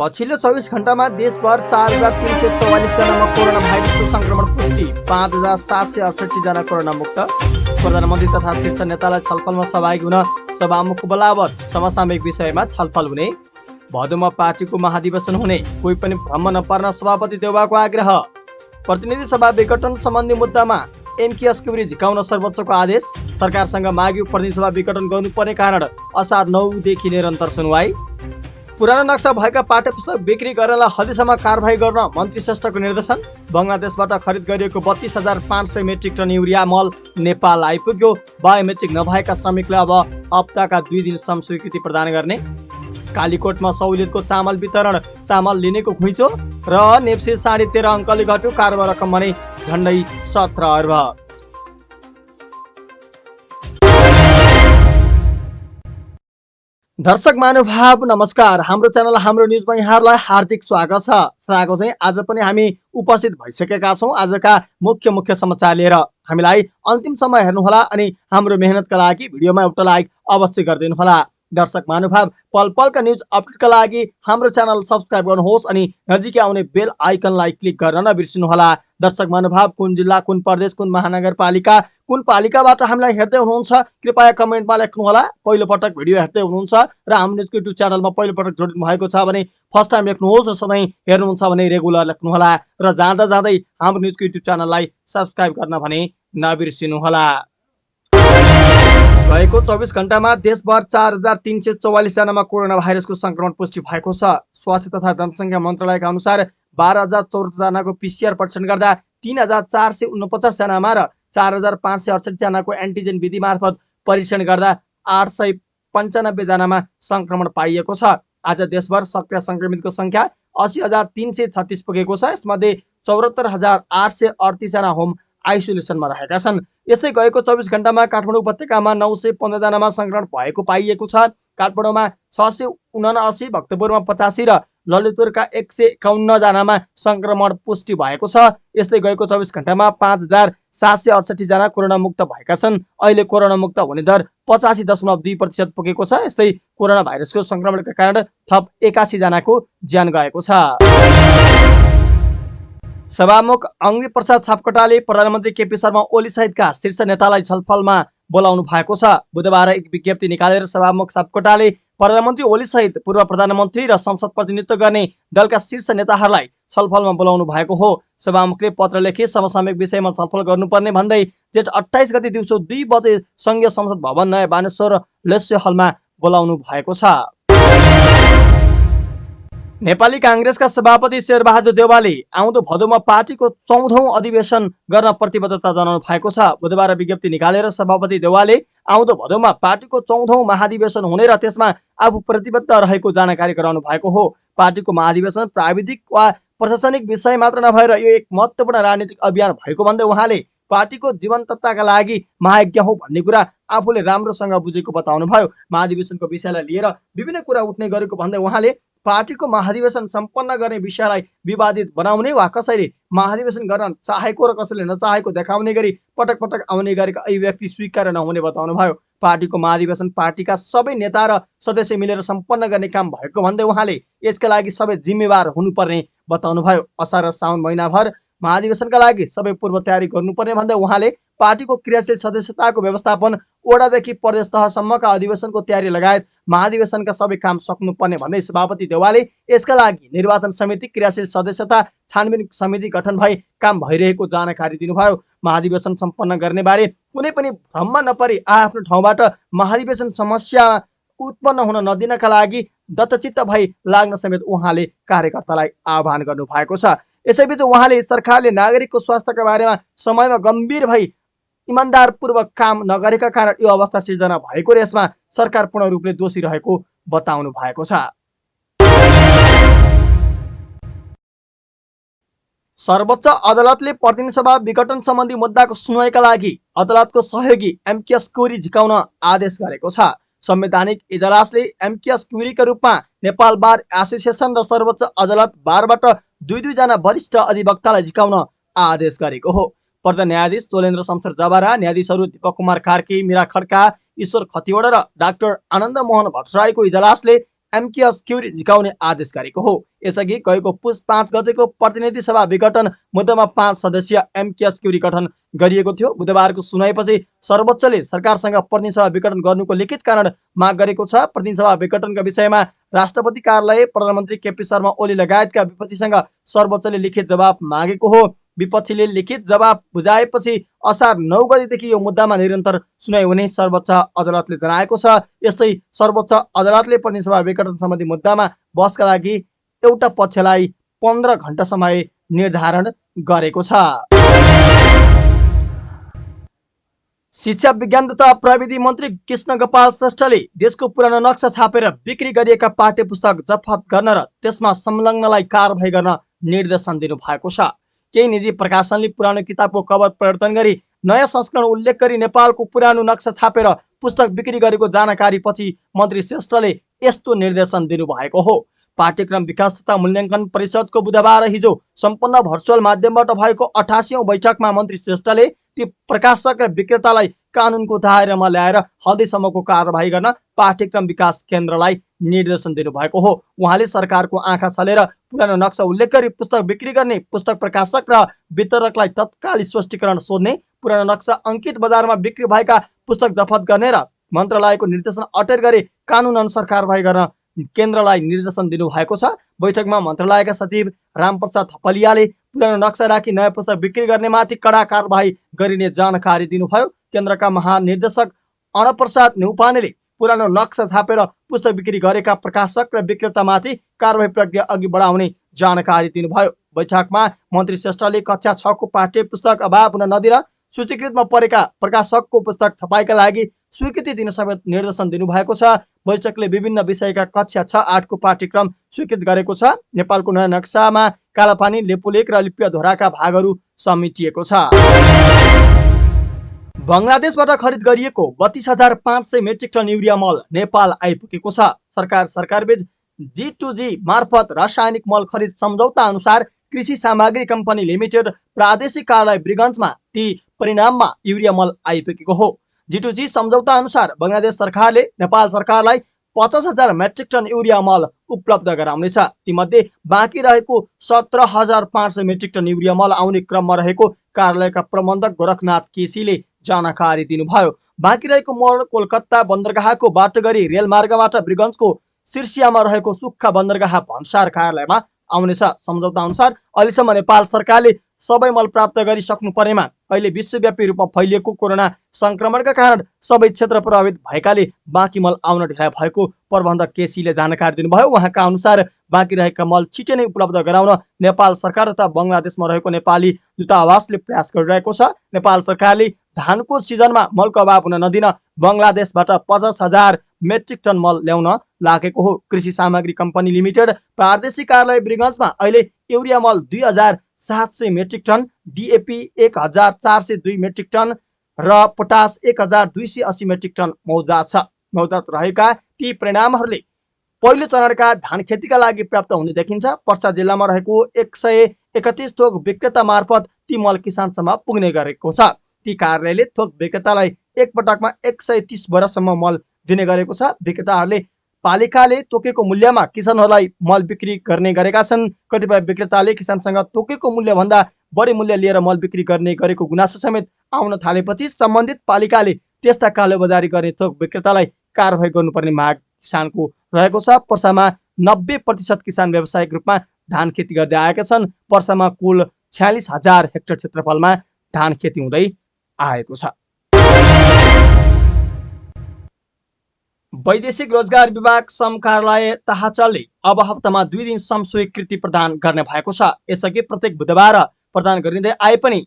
पछिल्लो 24 घण्टामा देशभर 4,344 जनामा कोरोना भाइरसको संक्रमण पुष्टि, 5,768 जना कोरोना मुक्त। प्रधानमन्त्री तथा शीर्ष नेतालाई छलफलमा सहभागी हुन सभामुख बोलावट, समसामयिक विषयमा छलफल हुने। भदौमा पार्टीको महाधिवेशन हुने, कोही पनि भ्रम नपर्न सभापति देउवाको आग्रह। प्रतिनिधि सभा विघटन सम्बन्धी मुद्दामा एमकेएस क्युरी झिकाउन सर्वोच्चको आदेश। सरकारसँग माग्यो प्रतिनिधि सभा विघटन गर्नुपर्ने कारण असार 9 देखि निरन्तर सुनवाई। पुरानो नक्सा भएका पाठ्यपुस्तक बिक्री गर्नलाई हदसम्म कारबाही गर्न मन्त्री श्रेष्ठको निर्देशन। बङ्गलादेशबाट खरिद गरिएको 32,500 मेट्रिक टन युरिया मल नेपाल आइपुग्यो। बायोमेट्रिक नभएका श्रमिकलाई अब हप्ताका 2 दिन श्रम स्वीकृति प्रदान गर्ने। कालीकोटमा सहुलियतको चामल वितरण, चामल लिनेको घुइँचो र नेप्सी 13.5 अङ्कले घट्यो। कारोबार रकम भने झन्डै 17 अर्ब। दर्शक महानुभाव नमस्कार, हाम्रो च्यानल हाम्रो न्युजमा यहाँहरूलाई हार्दिक स्वागत छ। स्वागत चाहिँ आज पनि हामी उपस्थित भइसकेका छौँ आजका मुख्य समाचार लिएर। हामीलाई अन्तिमसम्म हेर्नुहोला अनि हाम्रो मेहनतका लागि भिडियोमा एउटा लाइक अवश्य गरिदिनुहोला। दर्शक महानुभाव पल पलका न्युज अपडेटका लागि हाम्रो च्यानल सब्स्क्राइब गर्नुहोस् अनि नजिकै आउने बेल आइकनलाई क्लिक गर्न नबिर्सिनुहोला। दर्शक महानुभाव कुन जिल्ला, कुन प्रदेश, कुन महानगरपालिका, कुन पालिकाबाट हामीलाई हेर्दै हुनुहुन्छ कृपया कमेन्टमा लेख्नुहोला। पहिलो पटक भिडियो हेर्दै हुनुहुन्छ र हाम्रो न्युजको युट्युब च्यानलमा पहिलो पटक जोडिनु भएको छ भने फर्स्ट टाइम लेख्नुहोस् र सधैँ हेर्नुहुन्छ भने रेगुलर लेख्नुहोला र जाँदा जाँदै हाम्रो न्युजको युट्युब च्यानललाई सब्स्क्राइब गर्न भने नबिर्सिनुहोला। गएको 24 घण्टामा देशभर 4,344 जनामा कोरोना भाइरसको संक्रमण पुष्टि भएको छ। स्वास्थ्य तथा जनसङ्ख्या मन्त्रालयका अनुसार 12,074 जनाको पिसिआर परीक्षण गर्दा 3,449 जनामा र 4,568 जनाको एन्टिजेन विधि मार्फत परीक्षण गर्दा 895 जनामा संक्रमण पाइएको छ। आज देशभर सक्रिय संक्रमितको संख्या 80,336 पुगेको छ। यसमध्ये 74,838 जना होम आइसोलेसनमा रहेका छन्। यस्तै गएको 24 घण्टामा काठमाडौँ उपत्यकामा 915 जनामा संक्रमण भएको पाइएको छ। काठमाडौँमा 679, भक्तपुरमा 85 र ललितपुरका 151 जनामा संक्रमण पुष्टि भएको छ। यस्तै गएको 24 घण्टामा 5,768 जना कोरोना मुक्त भएका छन्। अहिले कोरोना मुक्त हुने दर 85.2% पुगेको छ। यस्तै कोरोना भाइरसको संक्रमणका कारण थप 81 जनाको ज्यान गएको छ। सभामुख अग्नि प्रसाद सापकोटाले प्रधानमन्त्री केपी शर्मा ओली सहितका शीर्ष नेतालाई छलफलमा बोलाउनु भएको छ। बुधबार एक विज्ञप्ति निकालेर सभामुख सापकोटाले प्रधानमन्त्री ओली सहित पूर्व प्रधानमन्त्री र संसद प्रतिनिधित्व गर्ने दलका शीर्ष नेताहरूलाई छलफलमा बोलाउनु भएको हो। सभामुखले पत्र लेखी समसामयिक विषयमा छलफल गर्नुपर्ने भन्दै जेठ 28 गते दिउँसो 2 बजे संघीय संसद भवन नयाँ बानेश्वर लेस्यो हलमा बोलाउनु भएको छ। नेपाली कांग्रेसका सभापति शेरबहादुर देउवाले आउँदो भदौमा पार्टीको 14औं अधिवेशन गर्न प्रतिबद्धता जनाउनु भएको छ। बुधबार विज्ञप्ति निकालेर सभापति देउवाले आउँदो भदौमा पार्टीको 14औं महाधिवेशन हुने र त्यसमा आफू प्रतिबद्ध रहेको जानकारी गराउनु भएको हो। पार्टीको महाधिवेशन प्राविधिक वा प्रशासनिक विषय मात्र नभएर यो एक महत्त्वपूर्ण राजनीतिक अभियान भएको भन्दै उहाँले पार्टीको जीवन्तताका लागि महायज्ञ हो भन्ने कुरा आफूले राम्रोसँग बुझेको बताउनुभयो। महाधिवेशनको विषयलाई लिएर विभिन्न कुरा उठ्ने गरेको भन्दै उहाँले पार्टीको महाधिवेशन सम्पन्न गर्ने विषयलाई विवादित बनाउने वा कसैले महाधिवेशन गर्न चाहेको र कसैले नचाहेको देखाउने गरी पटक पटक आउने गरेका अभिव्यक्ति स्वीकार नहुने बताउनुभयो। पार्टीको महाधिवेशन पार्टीका सबै नेता र सदस्य मिलेर सम्पन्न गर्ने काम भएको भन्दै उहाँले यसका लागि सबै जिम्मेवार हुनुपर्ने बताउनुभयो। असार र साउन महिनाभर महाधिवेशनका लागि सबै पूर्व तयारी गर्नुपर्ने भन्दै उहाँले पार्टीको क्रियाशील सदस्यताको व्यवस्थापन, वडादेखि प्रदेश तहसम्मका अधिवेशनको तयारी लगायत महाधिवेशनका सबै काम सक्नुपर्ने भन्दै सभापति देउवाले यसका लागि निर्वाचन समिति, क्रियाशील सदस्यता छानबिन समिति गठन भई काम भइरहेको जानकारी दिनुभयो। महाधिवेशन सम्पन्न गर्ने बारे कुनै पनि भ्रम नपरी आफ्नो ठाउँबाट महाधिवेशन समस्या उत्पन्न हुन नदिनका लागि दत्तचित्त भई लाग्न समेत उहाँले कार्यकर्तालाई आह्वान गर्नु भएको छ। यसैबीच उहाँले सरकारले नागरिकको स्वास्थ्यका बारेमा समयमा गम्भीर भई इमानदारपूर्वक काम नगरेका कारण यो अवस्था सिर्जना भएको र यसमा सरकार पूर्ण रूपले दोषी रहेको बताउनु भएको छ। सर्वोच्च अदालतले प्रतिनिधि सभा विघटन सम्बन्धी मुद्दाको सुनवाईका लागि अदालतको सहयोगी एमकेएस क्युरी झिकाउन आदेश गरेको छ। संवैधानिक इजलासले एमकेएस क्युरीका रूपमा नेपाल बार एसोसिएसन र सर्वोच्च अदालत बारबाट 2 जना वरिष्ठ अधिवक्तालाई झिकाउन आदेश गरेको हो। प्रधान न्यायाधीश तोलेन्द्र शमशेर जबारा, न्यायाधीशहरू दीपक कुमार कार्की, मीरा खड्का, ईश्वर खतिवडा र डाक्टर आनन्द मोहन भट्टराईको इजलासले एमकेएस क्युरी झिकाउने आदेश गरेको हो। यसअघि गएको पुस 5 गतेको प्रतिनिधि सभा विघटन मुद्दामा 5 सदस्यीय एमकेएस क्युरी गठन गरिएको थियो। बुधबारको सुनाइपछि सर्वोच्चले सरकारसँग प्रतिनिधि सभा विघटन गर्नुको लिखित कारण माग गरेको छ। प्रतिनिधि सभा विघटनका विषयमा राष्ट्रपति कार्यालय, प्रधानमन्त्री केपी शर्मा ओली लगायतका विपक्षीसँग सर्वोच्चले लिखित जवाब मागेको हो। विपक्षीले लिखित जवाब बुझाएपछि असार 9 गतेदेखि यो मुद्दामा निरन्तर सुनाइ हुने सर्वोच्च अदालतले जनाएको छ। यस्तै सर्वोच्च अदालतले प्रतिनिधि सभा विघटन सम्बन्धी मुद्दामा बहसका लागि एउटा पक्षलाई 15 घण्टा समय निर्धारण गरेको छ। शिक्षा विज्ञान तथा प्रविधि मन्त्री कृष्ण गोपाल श्रेष्ठले देशको पुरानो नक्सा छापेर बिक्री गरिएका पाठ्य पुस्तक जफत गर्न र त्यसमा संलग्नलाई कारबाही गर्न निर्देशन दिनुभएको छ। केही निजी प्रकाशनले पुरानो किताबको कभर परिवर्तन गरी नयाँ संस्करण उल्लेख गरी नेपालको पुरानो नक्सा छापेर पुस्तक बिक्री गरेको जानकारी पछि मन्त्री श्रेष्ठले यस्तो निर्देशन दिनुभएको हो। पाठ्यक्रम विकास तथा मूल्याङ्कन परिषदको बुधबार हिजो सम्पन्न भर्चुअल माध्यमबाट भएको 88औं बैठकमा मन्त्री श्रेष्ठले ती प्रकाशक र विक्रेतालाई कानुनको दायरामा ल्याएर हल्दैसम्मको कारबाही गर्न पाठ्यक्रम विकास केन्द्रलाई निर्देशन दिनुभएको हो। उहाँले सरकारको आँखा छलेर पुरानो नक्सा उल्लेख गरी पुस्तक बिक्री गर्ने, पुस्तक प्रकाशक र वितरकलाई तत्काल स्पष्टीकरण सोध्ने, पुरानो नक्सा अङ्कित बजारमा बिक्री भएका पुस्तक जफत गर्ने र मन्त्रालयको निर्देशन अटेर गरी कानुन अनुसार कारबाही गर्न केन्द्रलाई निर्देशन दिनुभएको छ। बैठकमा मन्त्रालयका सचिव रामप्रसाद थपलियाले पुरानो नक्सा राखी नयाँ पुस्तक बिक्री गर्नेमाथि कडा कारबाही गरिने जानकारी दिनुभयो। केन्द्रका महानिर्देशक अणप्रसाद न्यौपानेले पुरानो नक्सा छापेर पुस्तक बिक्री गरेका प्रकाशक र विक्रेतामाथि कारबाही प्रक्रिया अघि बढाउने जानकारी दिनुभयो। बैठकमा मन्त्री श्रेष्ठले कक्षा 6 को पाठ्य पुस्तक अभाव हुन नदिन सूचीकृतमा परेका प्रकाशकको पुस्तक छपाईका लागि स्वीकृति दिन समेत निर्देशन दिनुभएको छ। बैठकले विभिन्न विषयका कक्षा 6-8 को पाठ्यक्रम स्वीकृत गरेको छ। नेपालको नयाँ नक्सामा कालापानी, लेपुलेक र लिप्यधोराका भागहरू समेटिएको छ। बङ्गलादेशबाट खरिद गरिएको 32,500 मेट्रिक टन युरिया मल नेपाल आइपुगेको छ। सरकारबीच G2G मार्फत रासायनिक मल खरिद सम्झौता अनुसार कृषि सामग्री कम्पनी लिमिटेड प्रादेशिक कार्यालय ब्रिगन्जमा ती परिणाममा युरिया मल आइपुगेको हो। G2G सम्झौता अनुसार बङ्गलादेश सरकारले नेपाल सरकारलाई 50,000 मेट्रिक टन युरिया मल उपलब्ध गराउनेछ। तीमध्ये बाँकी रहेको 17,500 मेट्रिक टन युरिया मल आउने क्रममा रहेको कार्यालयका प्रबन्धक गोरखनाथ केसीले जानकारी दिनुभयो। बाँकी रहेको मल कोलकाता बन्दरगाहको बाटो गरी रेलमार्गबाट ब्रिगन्जको सिर्सियामा रहेको सुक्खा बन्दरगाह भन्सार कार्यालयमा आउनेछ। सम्झौता अनुसार अहिलेसम्म नेपाल सरकारले सबै मल प्राप्त गरिसक्नु परेमा अहिले विश्वव्यापी रूपमा फैलिएको कोरोना संक्रमणका कारण सबै क्षेत्र प्रभावित भएकाले बाँकी मल आउन ढिलाइ भएको प्रबन्धक केसीले जानकारी दिनुभयो। उहाँका अनुसार बाँकी रहेका मल छिटै नै उपलब्ध गराउन नेपाल सरकार तथा बङ्गलादेशमा रहेको नेपाली दूतावासले प्रयास गरिरहेको छ। नेपाल सरकारले धानको सिजनमा मलको अभाव हुन नदिन बङ्गलादेशबाट 50,000 मेट्रिक टन मल ल्याउन लागेको हो। कृषि सामग्री कम्पनी लिमिटेड प्रादेशिक कार्यालय ब्रिगन्जमा अहिले युरिया मल 2,700 metric ton, DAP 1,402 metric ton र पोटास 1,280 मेट्रिक टन मौजात रहेका ती परिणामहरूले पहिलो चरणका धान खेतीका लागि प्राप्त हुने देखिन्छ। पर्सा जिल्लामा रहेको 131 थोक विक्रेता मार्फत ती मल किसानसम्म पुग्ने गरेको छ। ती कार्यालयले थोक विक्रेतालाई एक पटकमा 130 बोरासम्म मल दिने गरेको छ। विक्रेताहरूले पालिकाले तोकेको मूल्यमा किसानहरूलाई मल बिक्री गर्ने गरेका छन्। कतिपय विक्रेताले किसानसँग तोकेको मूल्यभन्दा बढी मूल्य लिएर मल बिक्री गर्ने गरेको गुनासो समेत आउन थालेपछि सम्बन्धित पालिकाले त्यस्ता कालोबजारी गर्ने थोक विक्रेतालाई कारबाही गर्नुपर्ने माग किसानको रहेको छ। पर्सामा 90% किसान व्यावसायिक रूपमा धान खेती गर्दै आएका छन्। पर्सामा कुल 46,000 हेक्टर क्षेत्रफलमा धान खेती हुँदै आएको छ। वैदेशिक रोजगार विभाग श्रम कार्यालय ताहाचलले अब हप्तामा 2 दिन श्रम स्वीकृति प्रदान गर्ने भएको छ। यसअघि प्रत्येक बुधबार प्रदान गरिँदै आए पनि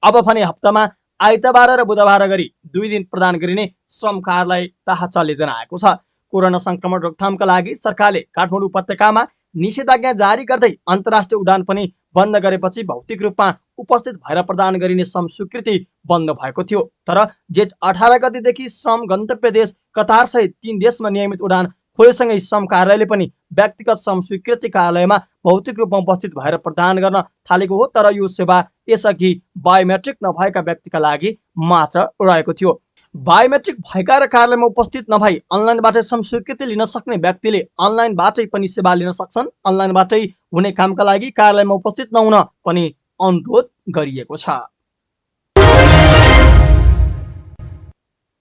अब भने हप्तामा आइतबार र बुधबार गरी 2 दिन प्रदान गरिने श्रम कार्यालय ताहाचलले जनाएको छ। कोरोना संक्रमण रोकथामका लागि सरकारले काठमाडौँ उपत्यकामा निषेधाज्ञा जारी गर्दै अन्तर्राष्ट्रिय उडान पनि बन्द गरेपछि भौतिक रूपमा उपस्थित भएर प्रदान गरिने श्रम स्वीकृति बन्द भएको थियो। तर जेठ 18 गतेदेखि श्रम गन्तव्य देश कतार सहित 3 देशमा नियमित उडान खोलेसँगै श्रम कार्यालयले पनि व्यक्तिगत श्रम स्वीकृति कार्यालयमा भौतिक रूपमा उपस्थित भएर प्रदान गर्न थालेको हो। तर यो सेवा यसअघि बायोमेट्रिक नभएका व्यक्तिका लागि मात्र रहेको थियो। बायोमेट्रिक भएका र कार्यालयमा उपस्थित नभई अनलाइनबाटै स्वीकृति लिन सक्ने व्यक्तिले अनलाइनबाटै पनि सेवा लिन सक्छन्। अनलाइनबाटै हुने कामका लागि कार्यालयमा उपस्थित नहुन पनि अनुरोध गरिएको छ।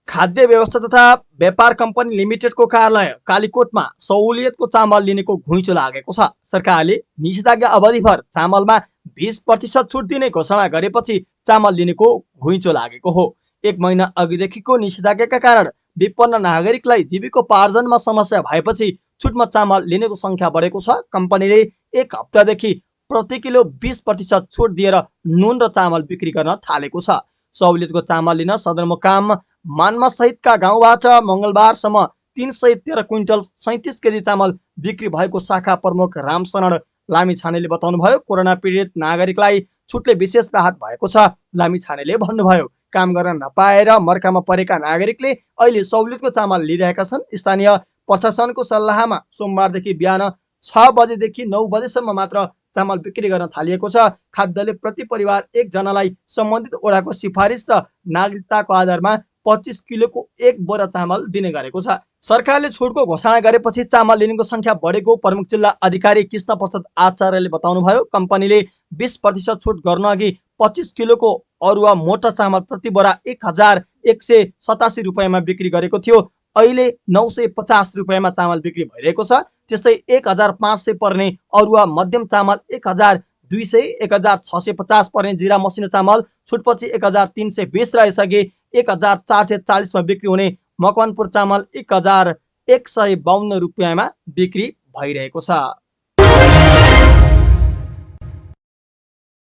खाद्य व्यवस्था तथा व्यापार कम्पनी लिमिटेडको कार्यालय कालीकोटमा सहुलियतको चामल लिनेको घुइँचो लागेको छ। सरकारले निषेधाज्ञा अवधिभर चामलमा 20% छुट दिने घोषणा गरेपछि चामल लिनेको घुइँचो लागेको हो। 1 महिना अघिदेखिको निषेधाज्ञाका कारण विपन्न नागरिकलाई जीविकोपार्जनमा समस्या भएपछि छुटमा चामल लिनेको संख्या बढेको छ। कम्पनीले 1 हप्तादेखि प्रति किलो 20% छुट दिएर नुन र चामल बिक्री गर्न थालेको छ। सहुलियतको चामल लिन सदरमुकाम मानमा सहितका गाउँबाट मङ्गलबारसम्म 313 क्विन्टल 37 केजी चामल बिक्री भएको शाखा प्रमुख रामशरण लामिछानेले बताउनुभयो। कोरोना पीडित नागरिकलाई छुटले विशेष राहत भएको छ। लामिछानेले भन्नुभयो, काम गर्न नपाएर मर्कामा परेका नागरिकले अहिले सहुलियतको चामल लिइरहेका छन्। स्थानीय प्रशासनको सल्लाहमा सोमबारदेखि बिहान 6 बजेदेखि 9 बजेसम्म मात्र चामल बिक्री गर्न थालिएको छ। खाद्यले प्रति परिवार 1 जनालाई सम्बन्धित ओडाको सिफारिस र नागरिकताको आधारमा 25 किलोको 1 बोरा चामल दिने गरेको छ। सरकारले छुटको घोषणा गरेपछि चामल लिनेको संख्या बढेको प्रमुख जिल्ला अधिकारी कृष्ण प्रसाद आचार्यले बताउनुभयो। कम्पनीले 20% छुट गर्न अघि 25 किलोको अरुवा मोटा चामल प्रति बोरा 1187 रुपियाँमा बिक्री गरेको थियो। अहिले 950 रुपियाँमा चामल बिक्री भइरहेको छ। त्यस्तै 1500 पर्ने अरुवा मध्यम चामल 1200, 1650 पर्ने जिरा मसिनो चामल छुटपछि 1320 र यसअघि 1440 मा बिक्री हुने मकवानपुर चामल 1152 रुपियाँमा बिक्री भइरहेको छ।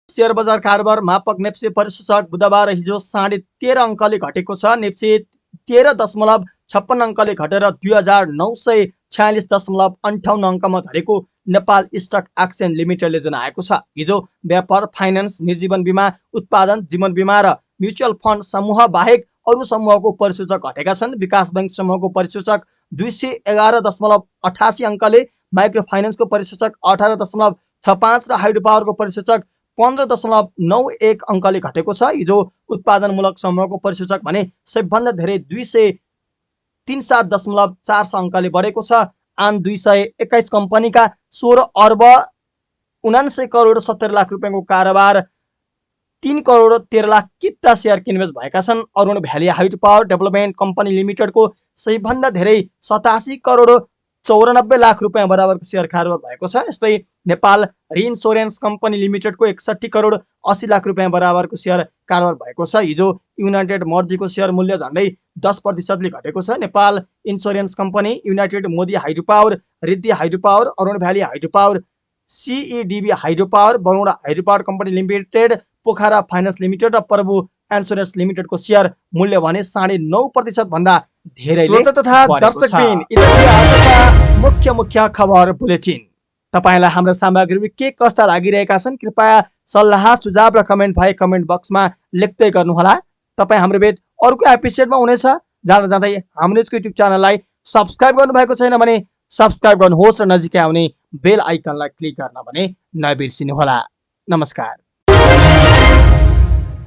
शेयर बजार कारोबार मापक नेप्से परिसूचक बुधबार हिजो 13.5 अङ्कले घटेको छ। नेप्से 13.56 अङ्कले घटेर 2946.58 अङ्कमा झरेको नेपाल स्टक एक्सचेन्ज लिमिटेडले जनाएको छ। हिजो व्यापार, फाइनान्स, निर्जीवन बीमा उत्पादन, जीवन बीमा र म्युचुअल फन्ड समूह बाहेक अरू समूहको परिसूचक घटेका छन्। विकास बैंक समूहको परिसूचक 211.88 अङ्कले, माइक्रो फाइनान्सको परिसूचक 18.65 र हाइड्रो पावरको परिसूचक 15.91 अङ्कले घटेको छ। हिजो उत्पादनमूलक समूहको परिसूचक भने सबैभन्दा धेरै 263.46 अङ्कले बढेको छ। आन 221 कम्पनीका 16 अर्ब 79 करोड 70 लाख रुपियाँको कारोबार 3 करोड 13 लाख किता सेयर किनबेच भएका छन्। Arun valley hydro power development company लिमिटेडको सबैभन्दा धेरै 87 करोड 94 लाख रुपियाँ बराबरको सेयर कारोबार भएको छ। यस्तै नेपाल रिइन्स्योरेन्स कम्पनी लिमिटेडको 61 करोड 80 लाख रुपियाँ बराबरको सेयर कारोबार भएको छ। हिजो युनाइटेड मर्जीको सेयर मूल्य झन्डै 10% घटेको छ। Nepal insurance company, united Modi hydro power, Riddhi hydro power, Arun valley hydro power, CEDB hydro power, Baroda hydro power company limited, Pokhara finance limited र प्रभु इन्स्योरेन्स लिमिटेडको सेयर मूल्य भने 9.5% भन्दा धेरैले तथा दर्शकबिन मुख्य खबर बुलेटिन। तपाईलाई हाम्रो सामग्री के कस्ता लागिरहेका छन् कृपया सल्लाह सुझाव र कमेन्ट भए कमेन्ट बक्समा लेख्दै गर्नुहोला। तपाईँ हाम्रो भेट अर्को एपिसोडमा हुनेछ। जाँदै हाम्रो युट्युब च्यानललाई सब्स्क्राइब गर्नुभएको छैन भने सब्स्क्राइब गर्नुहोस् र नजिकै आउने बेल आइकनलाई क्लिक गर्न भने नबिर्सिनुहोला। नमस्कार।